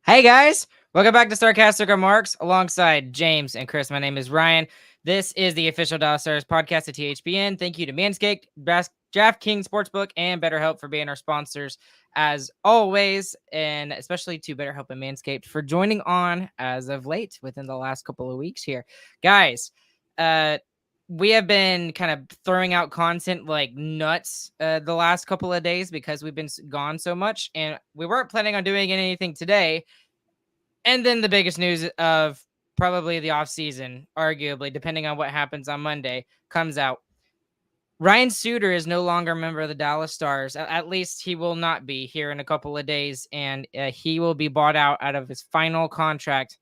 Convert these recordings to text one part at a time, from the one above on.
Hey guys, welcome back to Sarcastic Remarks alongside James and Chris. My name is Ryan. This is the official Dallas Stars podcast at THPN. Thank you to Manscaped, DraftKings Sportsbook, and BetterHelp for being our sponsors as always, and especially to BetterHelp and Manscaped for joining on as of late within the last couple of weeks here. Guys, we have been kind of throwing out content like nuts the last couple of days because we've been gone so much, and we weren't planning on doing anything today. And then the biggest news of probably the offseason, arguably, depending on what happens on Monday, comes out. Ryan Suter is no longer a member of the Dallas Stars. At least he will not be here in a couple of days, and he will be bought out of his final contract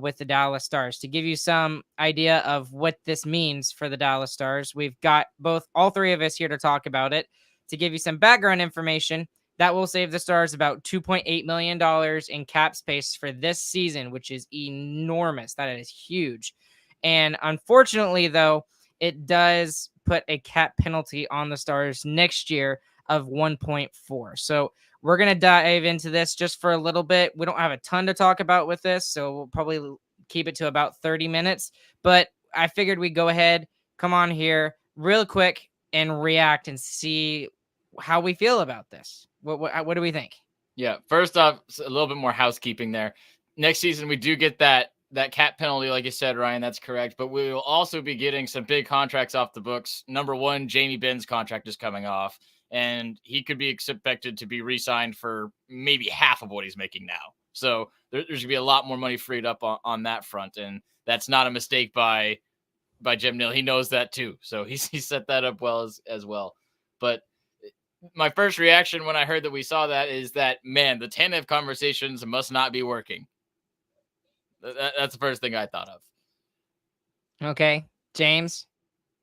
with the Dallas Stars. To give you some idea of what this means for the Dallas Stars, we've got all three of us here to talk about it. To give you some background information, that will save the Stars about $2.8 million in cap space for this season, which is enormous. That is huge. And unfortunately, though, it does put a cap penalty on the Stars next year of 1.4. So we're going to dive into this just for a little bit. We don't have a ton to talk about with this, so we'll probably keep it to about 30 minutes. But I figured we'd go ahead, come on here real quick and react and see how we feel about this. What do we think? Yeah, first off, a little bit more housekeeping there. Next season, we do get that cap penalty, like you said, Ryan. That's correct. But we will also be getting some big contracts off the books. Number one, Jamie Benn's contract is coming off, and he could be expected to be re-signed for maybe half of what he's making now. So there's going to be a lot more money freed up on that front, and that's not a mistake by Jim Nill. He knows that too, so he set that up well as well. But my first reaction when I heard that we saw that is that, man, the Tanev conversations must not be working. That's the first thing I thought of. Okay, James?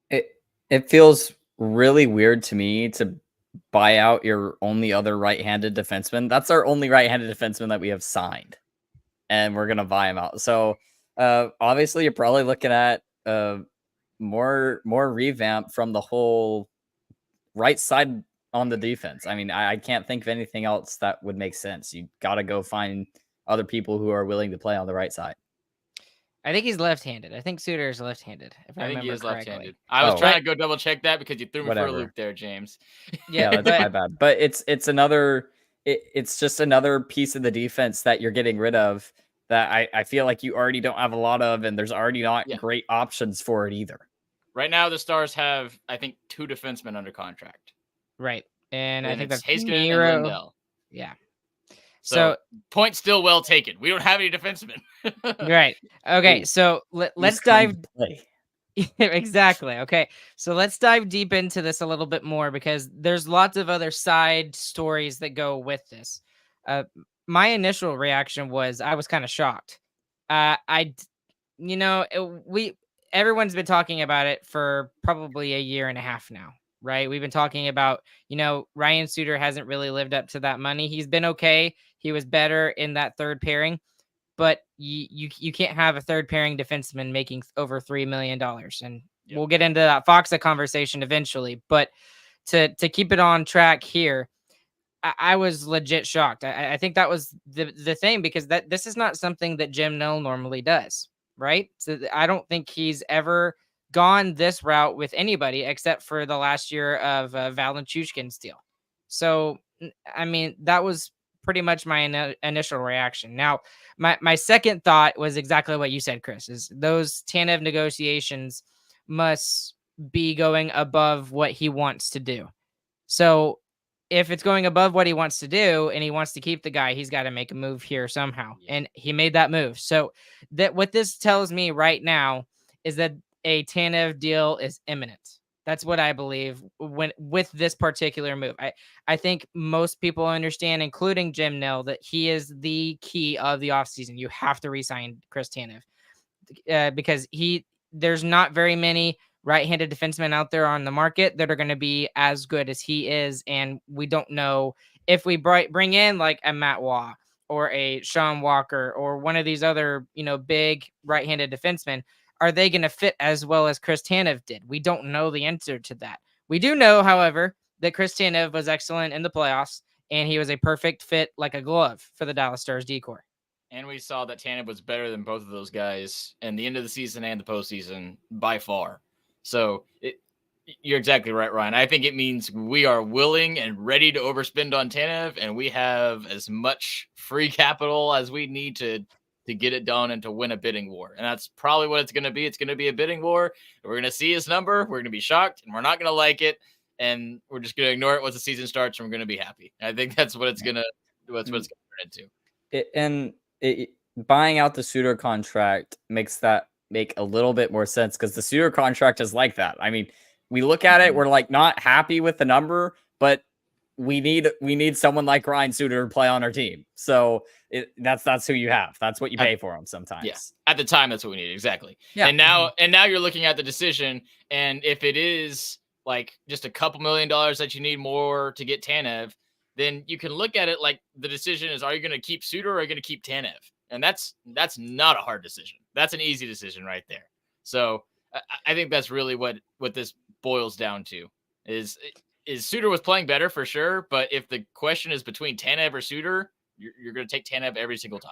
It feels really weird to me to buy out your only other right-handed defenseman. That's our only right-handed defenseman that we have signed, and we're going to buy him out. So obviously you're probably looking at more revamp from the whole right side on the defense. I mean, I can't think of anything else that would make sense. You got to go find other people who are willing to play on the right side. I think he's left-handed. I think Suter is left-handed. I think he is left-handed. I was trying to go double check that because you threw me for a loop there, James. Yeah, that's my bad. But it's just another piece of the defense that you're getting rid of that I feel like you already don't have a lot of, and there's already not great options for it either. Right now, the Stars have, I think, 2 defensemen under contract. Right. And I think that's Heiskanen and Lindell. Yeah. So point still well taken. We don't have any defensemen. Right. Okay. So let's dive. Exactly. Okay. So let's dive deep into this a little bit more because there's lots of other side stories that go with this. My initial reaction was I was kind of shocked. Everyone's been talking about it for probably a year and a half now. Right. We've been talking about, Ryan Suter hasn't really lived up to that money. He's been okay. He was better in that third pairing, but you can't have a third pairing defenseman making over $3 million. And we'll get into that Foxa conversation eventually. But to keep it on track here, I was legit shocked. I think that was the thing because this is not something that Jim Nill normally does. Right. So I don't think he's ever gone this route with anybody except for the last year of Valenchushkin's deal. So, I mean, that was pretty much my initial reaction. Now, my second thought was exactly what you said, Chris, is those Tanev negotiations must be going above what he wants to do. So if it's going above what he wants to do and he wants to keep the guy, he's got to make a move here somehow. And he made that move. So that what this tells me right now is that a Tanev deal is imminent. That's what I believe with this particular move. I think most people understand, including Jim Nill, that he is the key of the offseason. You have to re-sign Chris Tanev because there's not very many right-handed defensemen out there on the market that are going to be as good as he is. And we don't know if we bring in like a Matt Waugh or a Sean Walker or one of these other, big right-handed defensemen, are they going to fit as well as Chris Tanev did? We don't know the answer to that. We do know, however, that Chris Tanev was excellent in the playoffs, and he was a perfect fit like a glove for the Dallas Stars decor. And we saw that Tanev was better than both of those guys in the end of the season and the postseason by far. So you're exactly right, Ryan. I think it means we are willing and ready to overspend on Tanev, and we have as much free capital as we need to get it done and to win a bidding war. And that's probably what it's going to be. It's going to be a bidding war. We're going to see his number. We're going to be shocked, and we're not going to like it. And we're just going to ignore it once the season starts, and we're going to be happy. And I think that's what it's going to turn into. Buying out the Suter contract makes that make a little bit more sense, because the Suter contract is like that. I mean, we look at it, we're like not happy with the number, but we need someone like Ryan Suter to play on our team. So that's who you have. That's what you pay for him sometimes. Yeah. At the time, that's what we need. Exactly. Yeah. And now you're looking at the decision, and if it is like just a couple $1 million that you need more to get Tanev, then you can look at it like the decision is, are you going to keep Suter or are you going to keep Tanev? And that's not a hard decision. That's an easy decision right there. So I think that's really what this boils down to is Suter was playing better for sure. But if the question is between Tanev or Suter, you're going to take Tanev every single time.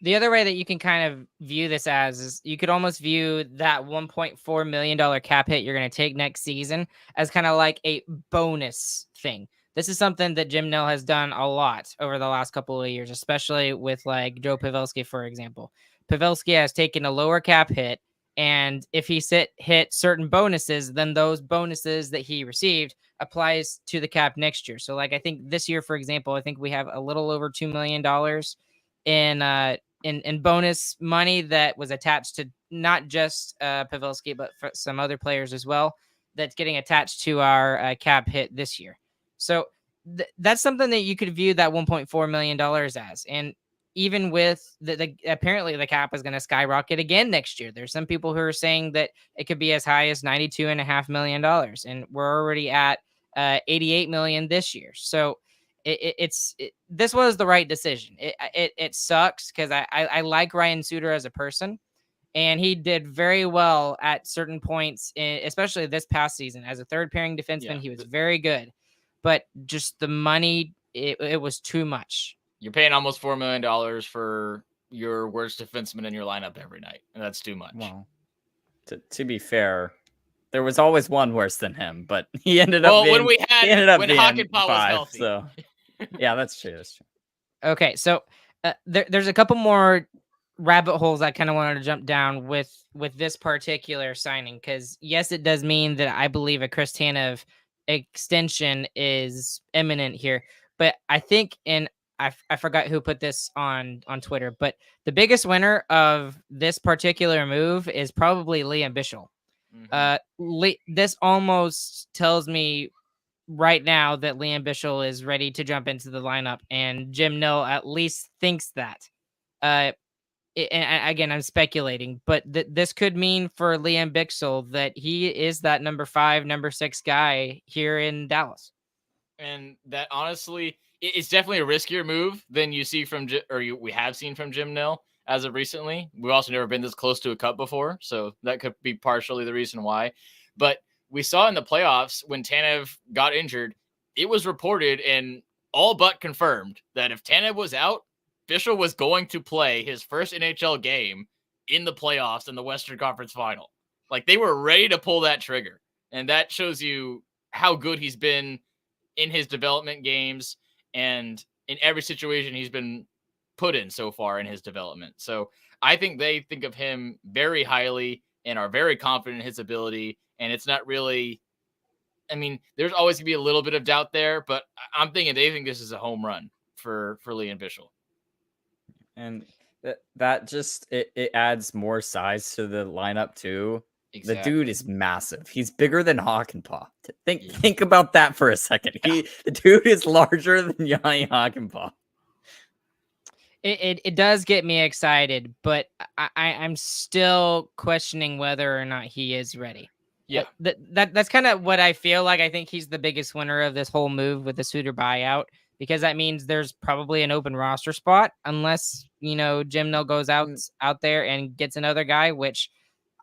The other way that you can kind of view this as is you could almost view that $1.4 million cap hit you're going to take next season as kind of like a bonus thing. This is something that Jim Nill has done a lot over the last couple of years, especially with like Joe Pavelski, for example. Pavelski has taken a lower cap hit, and if he hit certain bonuses, then those bonuses that he received applies to the cap next year. So like I think this year, for example, I think we have a little over $2 million in bonus money that was attached to not just Pavelski, but for some other players as well, that's getting attached to our cap hit this year. So that's something that you could view that $1.4 million as. And even with apparently the cap is going to skyrocket again next year. There's some people who are saying that it could be as high as $92.5 million. And we're already at $88 million this year. So this was the right decision. It sucks because I like Ryan Suter as a person, and he did very well at certain points, especially this past season as a third pairing defenseman. Yeah. He was very good, but just the money, it was too much. You're paying almost $4 million for your worst defenseman in your lineup every night, and that's too much. Well, to be fair, there was always one worse than him, but he ended up being, when Hakanpää was healthy. So yeah, that's true. Okay, so there's a couple more rabbit holes I kind of wanted to jump down with this particular signing, because yes, it does mean that I believe a Chris Tanev extension is imminent here, but I think I forgot who put this on Twitter, but the biggest winner of this particular move is probably Liam Bichsel. Mm-hmm. This almost tells me right now that Liam Bichsel is ready to jump into the lineup, and Jim Nill at least thinks that. And again, I'm speculating, but this could mean for Liam Bichsel that he is that number 5, number 6 guy here in Dallas. And that honestly, it's definitely a riskier move than you see we have seen from Jim Nill as of recently. We've also never been this close to a cup before, so that could be partially the reason why. But we saw in the playoffs when Tanev got injured, it was reported and all but confirmed that if Tanev was out, Bichsel was going to play his first NHL game in the playoffs in the Western Conference Final. Like, they were ready to pull that trigger. And that shows you how good he's been in his development games and in every situation he's been put in so far in his development. So I think they think of him very highly and are very confident in his ability. And it's not really, I mean, there's always gonna be a little bit of doubt there, but I'm thinking they think this is a home run for Liam Bichsel. And that just, it adds more size to the lineup too. Exactly. The dude is massive. He's bigger than Hakanpää. Think about that for a second. The dude is larger than Jani Hakanpää. It does get me excited, but I'm still questioning whether or not he is ready. Yeah, that's kind of what I feel like. I think he's the biggest winner of this whole move with the Suter buyout, because that means there's probably an open roster spot unless, Jim Nill goes out there and gets another guy, which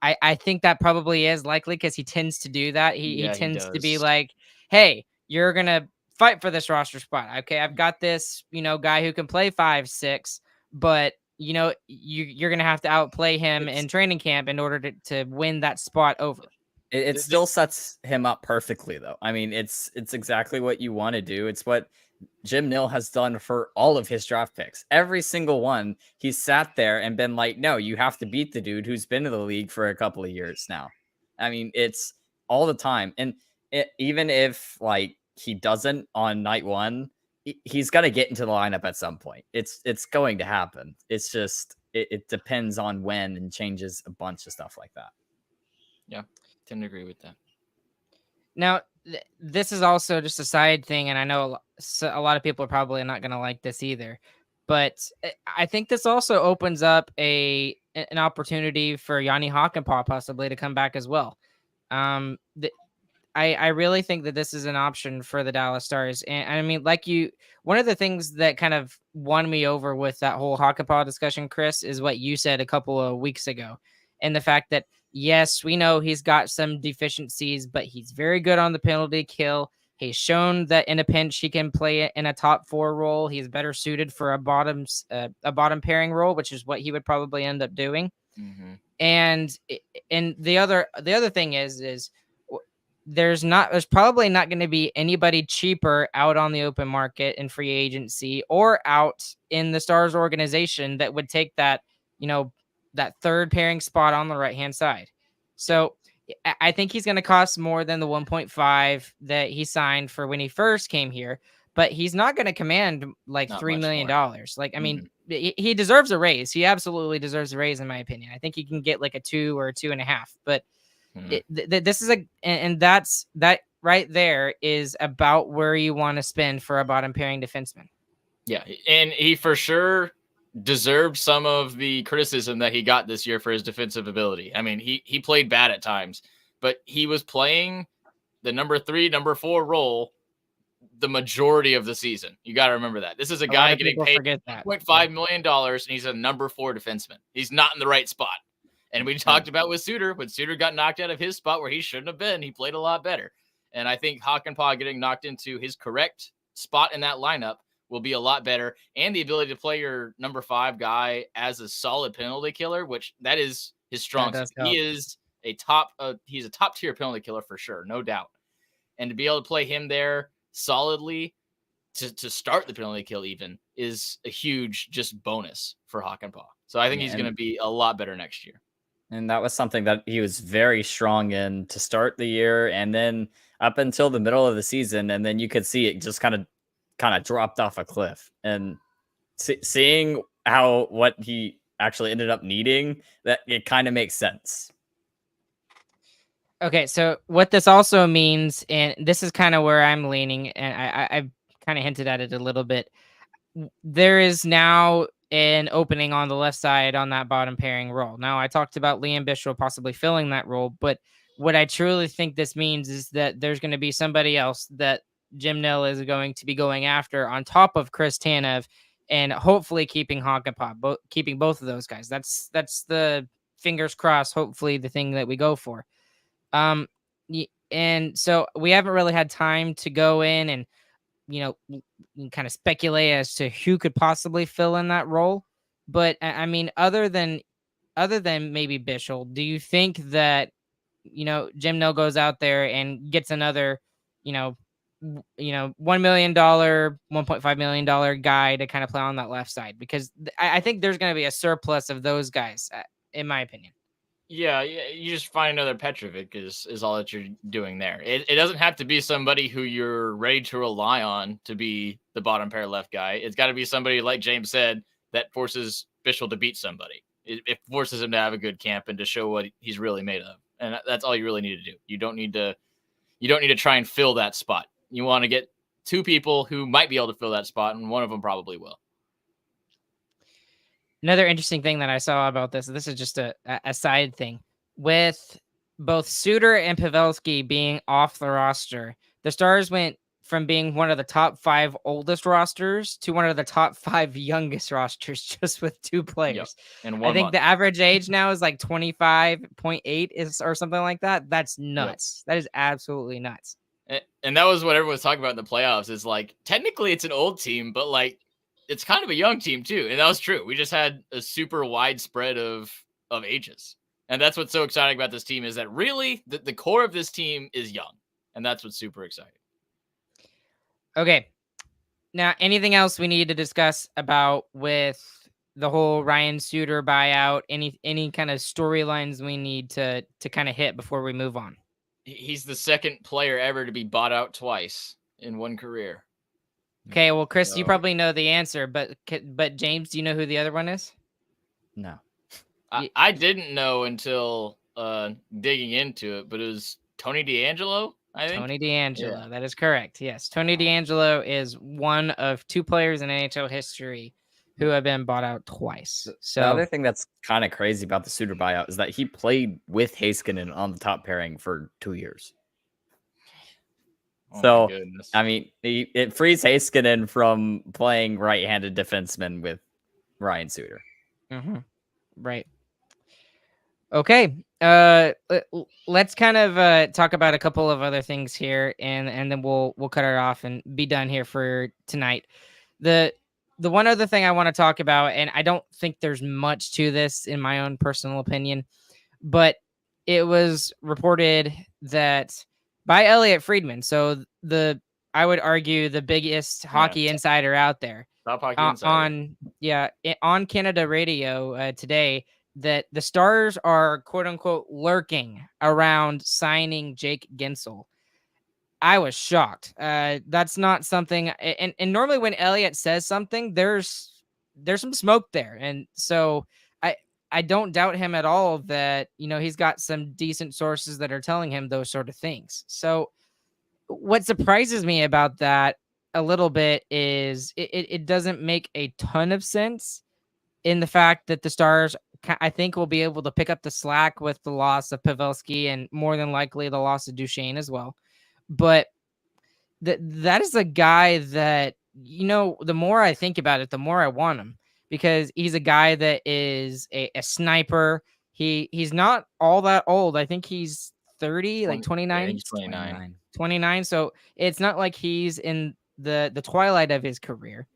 I think that probably is likely because he tends to do that. He tends to be like, hey, you're going to fight for this roster spot. Okay, I've got this, guy who can play 5-6, but you're gonna have to outplay him in training camp in order to win that spot over. It still sets him up perfectly, though. I mean, it's exactly what you want to do. It's what Jim Nill has done for all of his draft picks. Every single one, he's sat there and been like, no, you have to beat the dude who's been in the league for a couple of years now. I mean, it's all the time. And even if like he doesn't on night one, he's going to get into the lineup at some point. It's going to happen. It's just, it depends on when and changes a bunch of stuff like that. Yeah, tend to agree with that. Now, this is also just a side thing, and I know a lot of people are probably not going to like this either, but I think this also opens up an opportunity for Yanni Hakanpää possibly to come back as well. I really think that this is an option for the Dallas Stars. And I mean, one of the things that kind of won me over with that whole Hakanpää discussion, Chris, is what you said a couple of weeks ago. And the fact that, yes, we know he's got some deficiencies, but he's very good on the penalty kill. He's shown that in a pinch, he can play in a top 4 role. He's better suited for a bottom pairing role, which is what he would probably end up doing. Mm-hmm. And the other thing is there's probably not going to be anybody cheaper out on the open market in free agency or out in the Stars organization that would take that, that third pairing spot on the right-hand side. So I think he's going to cost more than the 1.5 that he signed for when he first came here, but he's not going to command like $3 million. Like, I mean, he deserves a raise. He absolutely deserves a raise, in my opinion. I think he can get like a 2 or a 2.5, but this is that right there is about where you want to spend for a bottom pairing defenseman. Yeah. And he for sure deserved some of the criticism that he got this year for his defensive ability. I mean, he played bad at times, but he was playing the number 3, number 4 role the majority of the season. You got to remember that. This is a guy getting paid $1.5 million, and he's a number 4 defenseman. He's not in the right spot. And we talked about with Suter, when Suter got knocked out of his spot where he shouldn't have been, he played a lot better. And I think Hakanpää getting knocked into his correct spot in that lineup will be a lot better. And the ability to play your number 5 guy as a solid penalty killer, which that is his strong suit. He is he's a top tier penalty killer for sure, no doubt. And to be able to play him there solidly to start the penalty kill even is a huge just bonus for Hakanpää. So I think he's going to be a lot better next year. And that was something that he was very strong in to start the year, and then up until the middle of the season, and then you could see it just kind of dropped off a cliff. And seeing what he actually ended up needing, that it kind of makes sense. Okay, so what this also means, and this is kind of where I'm leaning, and I kind of hinted at it a little bit. There is now an opening on the left side on that bottom pairing role. Now, I talked about Liam Bishop possibly filling that role, but what I truly think this means is that there's going to be somebody else that Jim Nill is going to be going after on top of Chris Tanev, and hopefully keeping Hakanpää, keeping both of those guys. That's the fingers crossed, hopefully the thing that we go for. And so we haven't really had time to go in and kind of speculate as to who could possibly fill in that role. But I mean, other than maybe Bishop, do you think that, Jim Nill goes out there and gets another, $1 million, $1.5 million guy to kind of play on that left side? Because I think there's going to be a surplus of those guys, in my opinion. Yeah, you just find another Petrovic is all that you're doing there. It doesn't have to be somebody who you're ready to rely on to be the bottom pair left guy. It's got to be somebody, like James said, that forces Bishop to beat somebody. It forces him to have a good camp and to show what he's really made of. And that's all you really need to do. You don't need to try and fill that spot. You want to get 2 people who might be able to fill that spot, and one of them probably will. Another interesting thing that I saw about this is just a side thing. With both Suter and Pavelski being off the roster, the Stars went from being one of the top 5 oldest rosters to one of the top 5 youngest rosters just with 2 players. Yep. I think the average age now is like 25.8 or something like that. That's nuts. Yep. That is absolutely nuts. And that was what everyone was talking about in the playoffs, is like, technically it's an old team, but like it's kind of a young team too. And that was true. We just had a super wide spread of ages. And that's what's so exciting about this team is that really the core of this team is young. And that's what's super exciting. Okay. Now, anything else we need to discuss about with the whole Ryan Suter buyout? Any kind of storylines we need to kind of hit before we move on? He's the second player ever to be bought out twice in one career. Okay, well, Chris, you probably know the answer, but James, do you know who the other one is? No. I didn't know until digging into it, but it was Tony DeAngelo. I think Tony DeAngelo. Yeah. That is correct. Yes, Tony DeAngelo is one of two players in NHL history who have been bought out twice. So the other thing that's kind of crazy about the Suter buyout is that he played with Heiskanen on the top pairing for 2 years. So, I mean, it frees Heiskanen from playing right-handed defenseman with Ryan Suter. Mm-hmm. Right. Okay. Let's kind of talk about a couple of other things here, and then we'll cut it off and be done here for tonight. The one other thing I want to talk about, and I don't think there's much to this in my own personal opinion, but it was reported that by Elliot Friedman. So I would argue the biggest hockey insider out there. Top hockey insider. On Canada radio today, that the Stars are quote unquote lurking around signing Jake Guentzel. I was shocked. That's not something, and normally when Elliot says something, there's some smoke there, and so I don't doubt him at all that he's got some decent sources that are telling him those sort of things. So what surprises me about that a little bit is it doesn't make a ton of sense in the fact that the Stars, I think, will be able to pick up the slack with the loss of Pavelski and more than likely the loss of Duchesne as well. But that is a guy that, the more I think about it, the more I want him, because he's a guy that is a sniper. He's not all that old. I think he's 30, like 29. Yeah, he's 29. 29. So it's not like he's in the twilight of his career.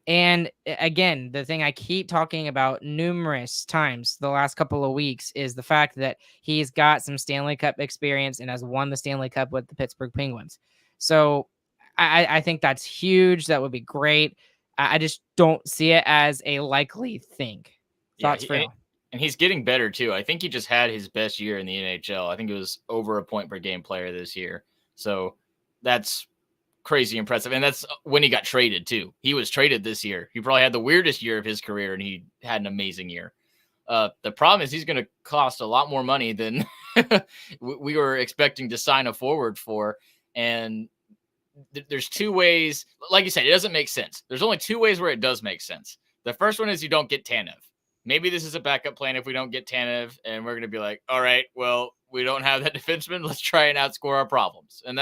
And again, the thing I keep talking about numerous times the last couple of weeks is the fact that he's got some Stanley Cup experience and has won the Stanley Cup with the Pittsburgh Penguins. So I think that's huge. That would be great. I just don't see it as a likely thing. Thoughts for you? And he's getting better too. I think he just had his best year in the NHL. I think it was over a point per game player this year. So that's crazy impressive. And that's when he got traded too. He was traded this year. He probably had the weirdest year of his career, and he had an amazing year. The problem is he's going to cost a lot more money than we were expecting to sign a forward for. And there's two ways. Like you said, it doesn't make sense. There's only two ways where it does make sense. The first one is you don't get Tanev. Maybe this is a backup plan if we don't get Tanev, and we're going to be like, all right, well, we don't have that defenseman. Let's try and outscore our problems. And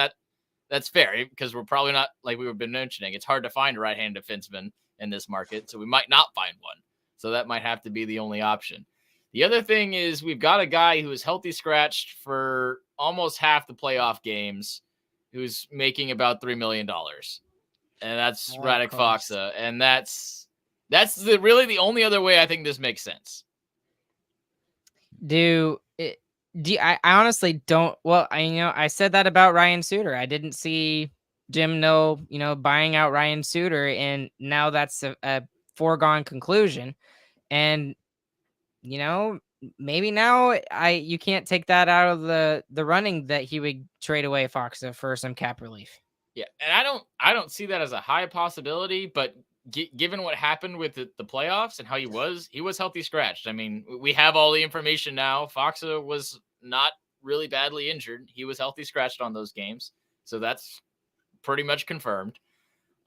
that's fair, because we're probably not, like we've been mentioning, it's hard to find a right-hand defenseman in this market, so we might not find one. So that might have to be the only option. The other thing is we've got a guy who is healthy scratched for almost half the playoff games, who's making about $3 million. And that's Radek Faksa. And that's really the only other way I think this makes sense. I honestly don't. Well, I said that about Ryan Suter. I didn't see Jim Nill, buying out Ryan Suter, and now that's a foregone conclusion. And maybe now you can't take that out of the running that he would trade away Faksa for some cap relief. Yeah, and I don't see that as a high possibility, but given what happened with the playoffs and how he was healthy scratched. I mean, we have all the information now. Faksa was not really badly injured. He was healthy scratched on those games. So that's pretty much confirmed.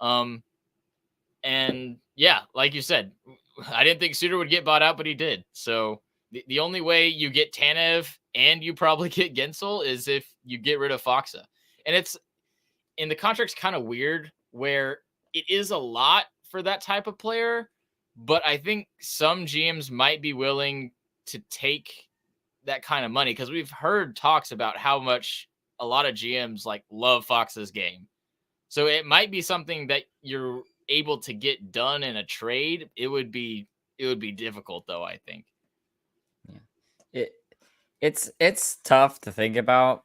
And yeah, like you said, I didn't think Suter would get bought out, but he did. So the only way you get Tanev and you probably get Guentzel is if you get rid of Faksa. And the contract's kind of weird where it is a lot for that type of player, but I think some GMs might be willing to take that kind of money, because we've heard talks about how much a lot of GMs love Faksa's game. So it might be something that you're able to get done in a trade, it would be difficult though, I think. Yeah. It's tough to think about,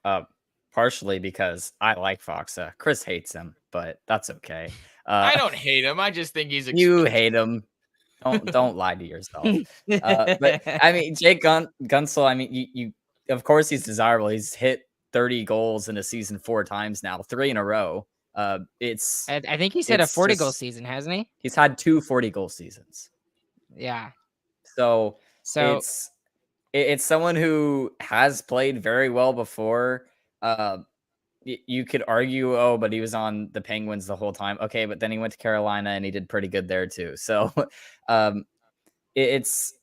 partially because I like Foxa. Chris hates him, but that's okay. I don't hate him. I just think he's You expensive. hate him. Don't lie to yourself. But I mean, Jake Gunsel, I mean, you of course he's desirable. He's hit 30 goals in a season 4 times now, 3 in a row. It's I think he's had a it's 40-goal just season, hasn't he? he's had 2 40-goal seasons. Yeah. So So it's someone who has played very well before. You could argue, oh, but he was on the Penguins the whole time. Okay, but then he went to Carolina and he did pretty good there too. So um, it's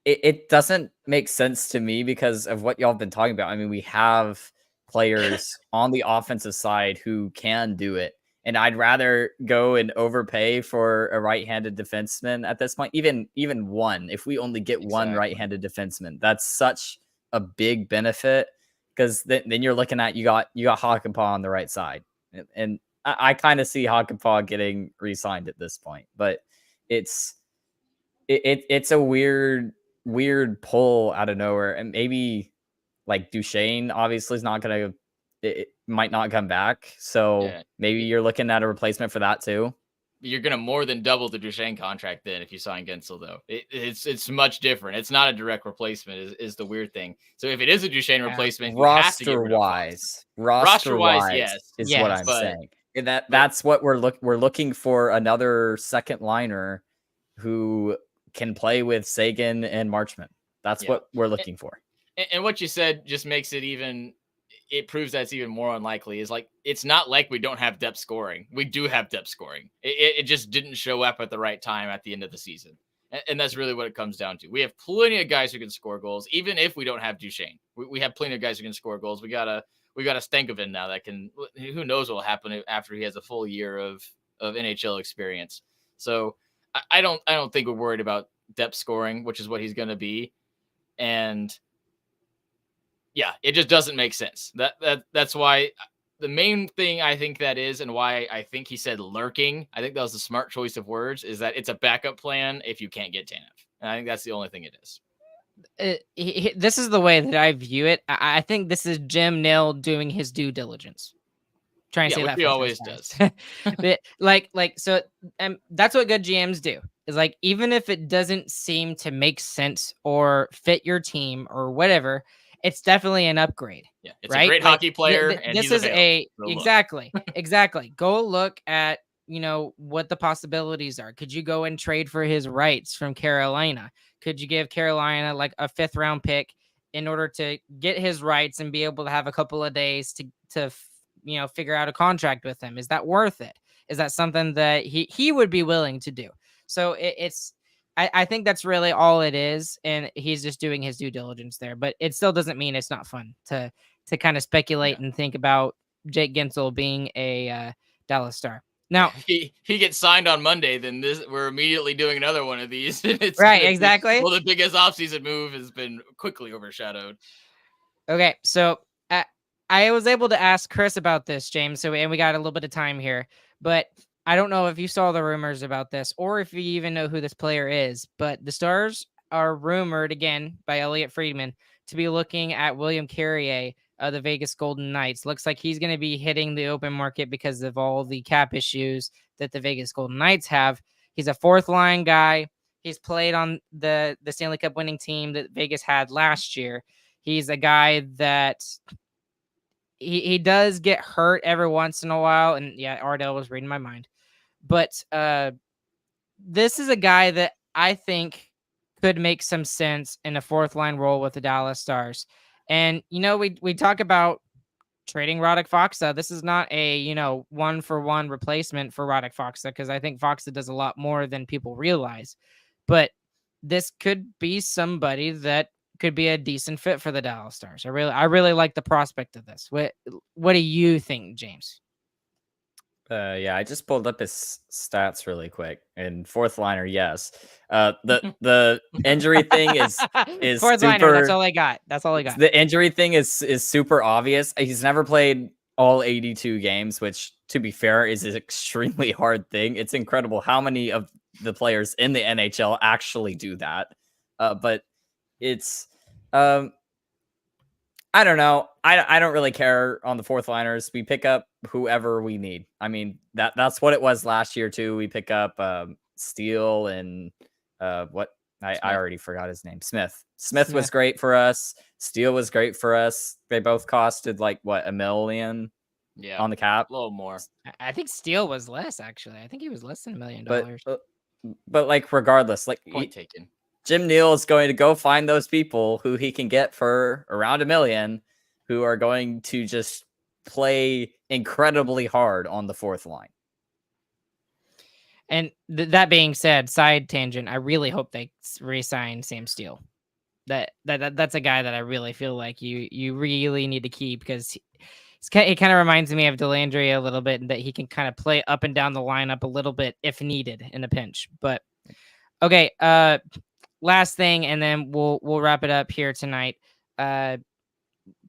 it doesn't make sense to me because of what y'all have been talking about. I mean, we have players on the offensive side who can do it. And I'd rather go and overpay for a right-handed defenseman at this point, even one. If we only get one right-handed defenseman, that's such a big benefit because then you're looking at you got Hakanpää on the right side, and I kind of see Hakanpää getting re-signed at this point, but it's a weird pull out of nowhere, and maybe like Duchesne obviously is not gonna. It might not come back, so maybe you're looking at a replacement for that too. You're gonna more than double the Duchesne contract then if you sign Gensel, though. It's much different. It's not a direct replacement, is the weird thing. So if it is a Duchesne replacement, roster wise, yes, is what I'm saying. And that's what we're looking for, another second liner who can play with Sagan and Marchment. That's what we're looking for. And what you said just makes it even. It proves that's even more unlikely. Is like it's not like we don't have depth scoring. We do have depth scoring. It just didn't show up at the right time at the end of the season, and that's really what it comes down to. We have plenty of guys who can score goals, even if we don't have Duchesne. We have plenty of guys who can score goals. We got a Stankoven now that can. Who knows what will happen after he has a full year of NHL experience. So I don't think we're worried about depth scoring, which is what he's going to be, and. Yeah, it just doesn't make sense. That's why the main thing I think that is, and why I think he said lurking, I think that was a smart choice of words, is that it's a backup plan if you can't get Tanev. And I think that's the only thing it is. This is the way that I view it. I think this is Jim Nill doing his due diligence. Trying to say that he always does. But so that's what good GMs do. Is like, even if it doesn't seem to make sense or fit your team or whatever, it's definitely an upgrade. Yeah, it's a great hockey player. And this is exactly. Go look at what the possibilities are. Could you go and trade for his rights from Carolina? Could you give Carolina like a 5th round pick in order to get his rights and be able to have a couple of days to figure out a contract with him? Is that worth it? Is that something that he would be willing to do? So I think that's really all it is, and he's just doing his due diligence there. But it still doesn't mean it's not fun to kind of speculate and think about Jake Gensel being a Dallas Star. Now he gets signed on Monday, then we're immediately doing another one of these. Exactly. Well, the biggest offseason move has been quickly overshadowed. Okay, so I was able to ask Chris about this, James. And we got a little bit of time here, but I don't know if you saw the rumors about this or if you even know who this player is, but the Stars are rumored, again, by Elliot Friedman, to be looking at William Carrier of the Vegas Golden Knights. Looks like he's going to be hitting the open market because of all the cap issues that the Vegas Golden Knights have. He's a 4th-line guy. He's played on the Stanley Cup winning team that Vegas had last year. He's a guy that he does get hurt every once in a while. And yeah, Ardell was reading my mind. But this is a guy that I think could make some sense in a 4th-line role with the Dallas Stars. And, we talk about trading Radek Faksa. This is not a, 1-for-1 replacement for Radek Faksa, because I think Faksa does a lot more than people realize. But this could be somebody that could be a decent fit for the Dallas Stars. I really like the prospect of this. What do you think, James? Yeah, I just pulled up his stats really quick. And 4th liner, yes. The injury thing is 4th liner. That's all I got. The injury thing is super obvious. He's never played all 82 games, which, to be fair, is an extremely hard thing. It's incredible how many of the players in the NHL actually do that. But it's, I don't know. I don't really care on the fourth liners. We pick up whoever we need. I mean, that's what it was last year too. We pick up Steele and what I already forgot his name. Smith was great for us. Steele was great for us. They both costed like what, $1 million on the cap. A little more. I think Steele was less, actually. I think he was less than $1 million. But like regardless, like point taken. Jim Nill is going to go find those people who he can get for around $1 million, who are going to just play incredibly hard on the fourth line. And that being said, side tangent, I really hope they re-sign Sam Steele. That's a guy that I really feel like you really need to keep, because it kind of reminds me of Delandry a little bit, and that he can kind of play up and down the lineup a little bit if needed in a pinch. But okay, last thing, and then we'll wrap it up here tonight.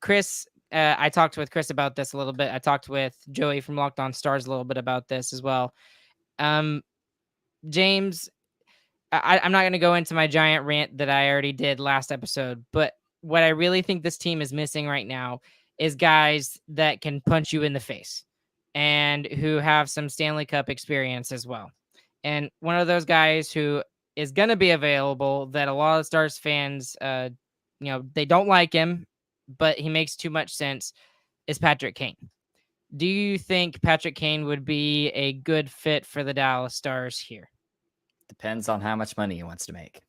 Chris, I talked with Chris about this a little bit. I talked with Joey from Locked On Stars a little bit about this as well. James, I'm not going to go into my giant rant that I already did last episode, but what I really think this team is missing right now is guys that can punch you in the face and who have some Stanley Cup experience as well. And one of those guys who is going to be available that a lot of Stars fans, they don't like him, but he makes too much sense, is Patrick Kane. Do you think Patrick Kane would be a good fit for the Dallas Stars here? Depends on how much money he wants to make.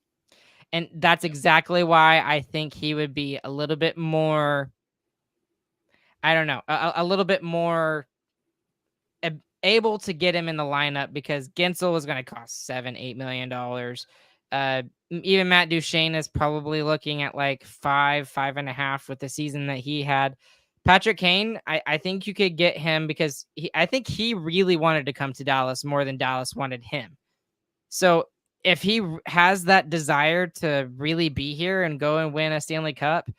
And that's exactly why I think he would be a little bit more, I don't know, a little bit more able to get him in the lineup, because Gensel is going to cost $7-8 million. Even Matt Duchene is probably looking at like 5.5 with the season that he had. Patrick Kane, I think you could get him because I think he really wanted to come to Dallas more than Dallas wanted him. So if he has that desire to really be here and go and win a Stanley Cup,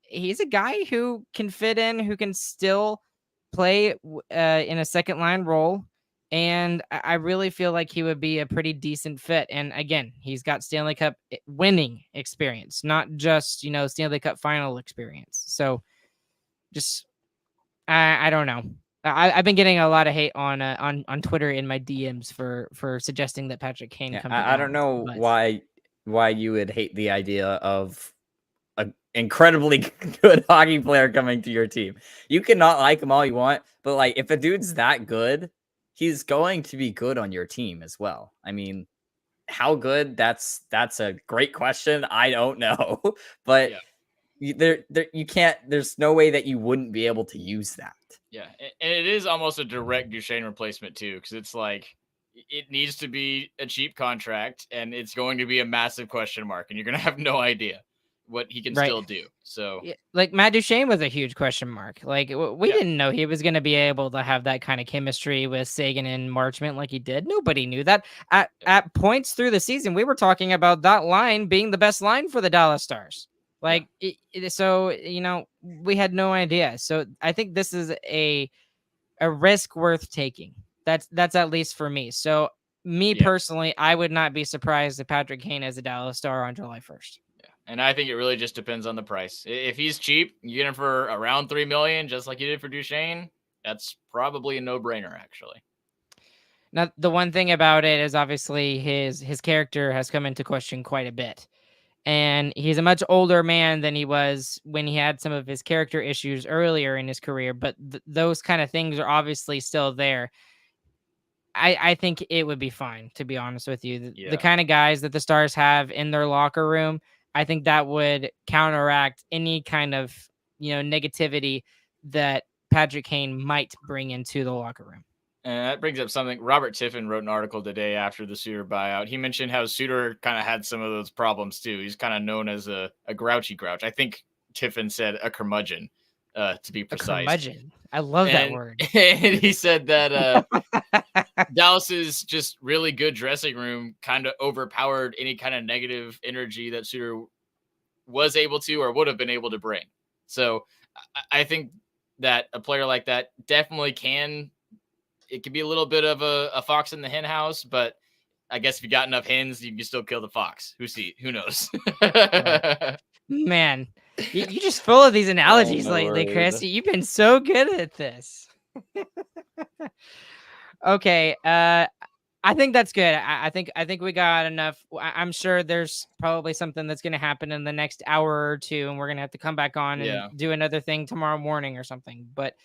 he's a guy who can fit in, who can still play in a second line role. And I really feel like he would be a pretty decent fit. And again, he's got Stanley Cup winning experience, not just, Stanley Cup final experience. So just, I don't know. I've been getting a lot of hate on Twitter in my DMs for suggesting that Patrick Kane come. I don't know why you would hate the idea of an incredibly good hockey player coming to your team. You cannot like him all you want, but like if a dude's that good, he's going to be good on your team as well. I mean, how good? That's a great question. I don't know, but. Yeah. You can't. There's no way that you wouldn't be able to use that. Yeah, and it is almost a direct Duchene replacement too, because it's like it needs to be a cheap contract, and it's going to be a massive question mark, and you're going to have no idea what he can still do. So, like Matt Duchene was a huge question mark. Like we didn't know he was going to be able to have that kind of chemistry with Sagan and Marchment like he did. Nobody knew that. At points through the season, we were talking about that line being the best line for the Dallas Stars. Like, so, we had no idea. So I think this is a risk worth taking. That's at least for me. So personally, I would not be surprised if Patrick Kane is a Dallas Star on July 1st. Yeah. And I think it really just depends on the price. If he's cheap, you get him for around $3 million, just like you did for Duchene. That's probably a no-brainer, actually. Now, the one thing about it is obviously his character has come into question quite a bit. And he's a much older man than he was when he had some of his character issues earlier in his career. But those kind of things are obviously still there. I think it would be fine, to be honest with you. The kind of guys that the Stars have in their locker room, I think that would counteract any kind of, negativity that Patrick Kane might bring into the locker room. And that brings up something. Robert Tiffin wrote an article today after the Suter buyout. He mentioned how Suter kind of had some of those problems too. He's kind of known as a grouchy grouch. I think Tiffin said a curmudgeon, to be precise. A curmudgeon. I love that word. And he said that Dallas's just really good dressing room kind of overpowered any kind of negative energy that Suter was able to or would have been able to bring. So I think that a player like that definitely can. It could be a little bit of a fox in the hen house, but I guess if you got enough hens, you can still kill the fox. Who knows? Right. Man, you just full of these analogies my lately, word. Chris. You've been so good at this. Okay, I think that's good. I think we got enough. I'm sure there's probably something that's going to happen in the next hour or two, and we're going to have to come back on and do another thing tomorrow morning or something. But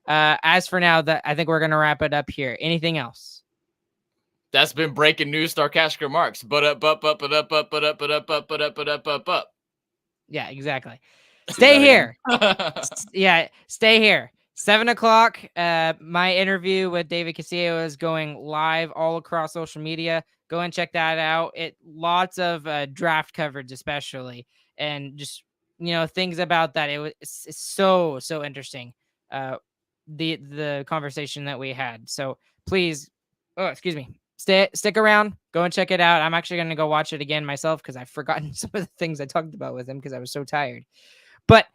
as for now, that I think we're going to wrap it up here. Anything else? That's been breaking news. Sarcastic remarks. Up. Yeah, exactly. Stay here. Yeah, stay here. 7 o'clock. My interview with David Castillo is going live all across social media. Go and check that out. Lots of draft coverage, especially, and just things about that. It's so interesting. The conversation that we had. So please, excuse me. Stick around. Go and check it out. I'm actually going to go watch it again myself because I've forgotten some of the things I talked about with him because I was so tired. But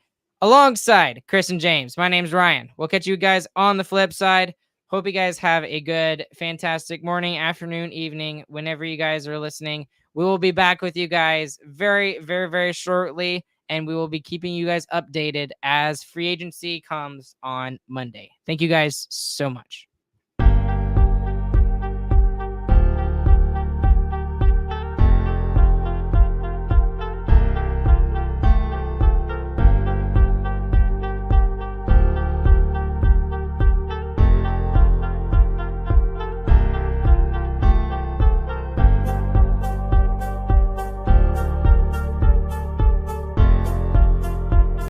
alongside Chris and James, my name's Ryan. We'll catch you guys on the flip side. Hope you guys have a good, fantastic morning, afternoon, evening, whenever you guys are listening. We will be back with you guys very, very, very shortly, and we will be keeping you guys updated as free agency comes on Monday. Thank you guys so much.